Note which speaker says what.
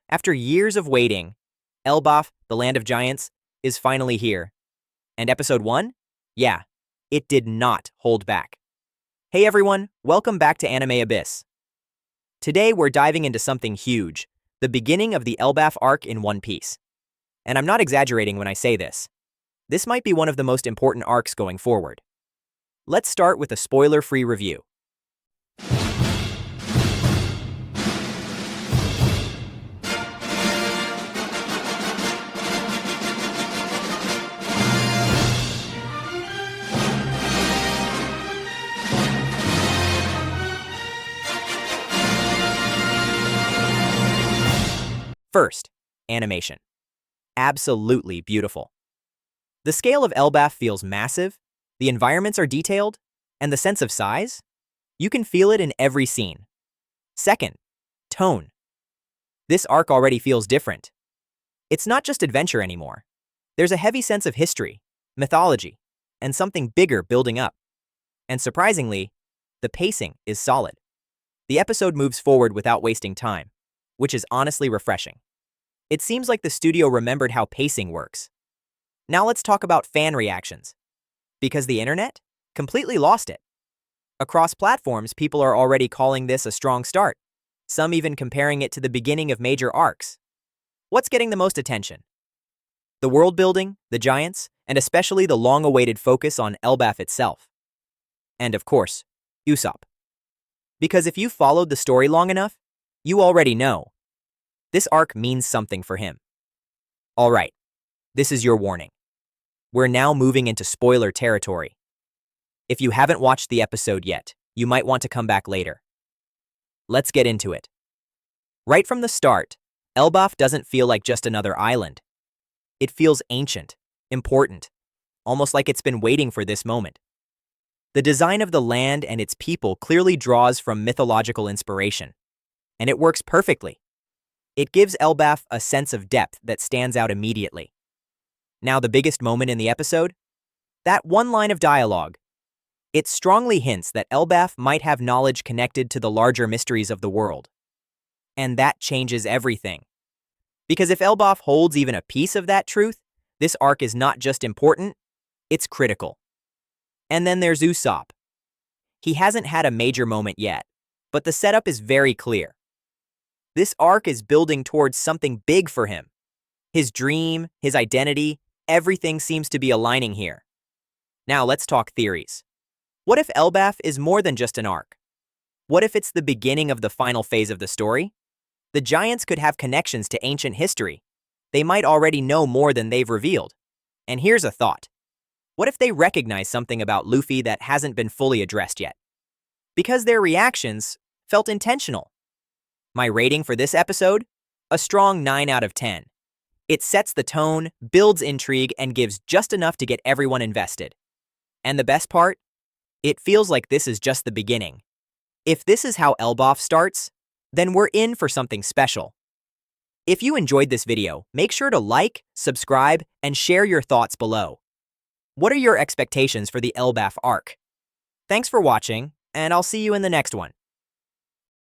Speaker 1: After years of waiting, Elbaph, the Land of Giants, is finally here. And Episode 1? Yeah, it did not hold back. Hey everyone, welcome back to Anime Abyss. Today we're diving into something huge, the beginning of the Elbaph Arc in One Piece. And I'm not exaggerating when I say this. This might be one of the most important arcs going forward. Let's start with a spoiler-free review. First, animation. Absolutely beautiful. The scale of Elbaph feels massive, the environments are detailed, and the sense of size? You can feel it in every scene. Second, tone. This arc already feels different. It's not just adventure anymore. There's a heavy sense of history, mythology, and something bigger building up. And surprisingly, the pacing is solid. The episode moves forward without wasting time, which is honestly refreshing. It seems like the studio remembered how pacing works. Now let's talk about fan reactions. Because the internet completely lost it. Across platforms, people are already calling this a strong start, some even comparing it to the beginning of major arcs. What's getting the most attention? The world building, the giants, and especially the long-awaited focus on Elbaph itself. And of course, Usopp. Because if you followed the story long enough, you already know. This arc means something for him. Alright, this is your warning. We're now moving into spoiler territory. If you haven't watched the episode yet, you might want to come back later. Let's get into it. Right from the start, Elbaph doesn't feel like just another island. It feels ancient, important, almost like it's been waiting for this moment. The design of the land and its people clearly draws from mythological inspiration, and it works perfectly. It gives Elbaph a sense of depth that stands out immediately. Now the biggest moment in the episode? That one line of dialogue. It strongly hints that Elbaph might have knowledge connected to the larger mysteries of the world. And that changes everything. Because if Elbaph holds even a piece of that truth, this arc is not just important, it's critical. And then there's Usopp. He hasn't had a major moment yet, but the setup is very clear. This arc is building towards something big for him. His dream, his identity, everything seems to be aligning here. Now let's talk theories. What if Elbaph is more than just an arc? What if it's the beginning of the final phase of the story? The giants could have connections to ancient history. They might already know more than they've revealed. And here's a thought. What if they recognize something about Luffy that hasn't been fully addressed yet? Because their reactions felt intentional. My rating for this episode? A strong 9 out of 10. It sets the tone, builds intrigue, and gives just enough to get everyone invested. And the best part? It feels like this is just the beginning. If this is how Elbaph starts, then we're in for something special. If you enjoyed this video, make sure to like, subscribe, and share your thoughts below. What are your expectations for the Elbaph arc? Thanks for watching, and I'll see you in the next one.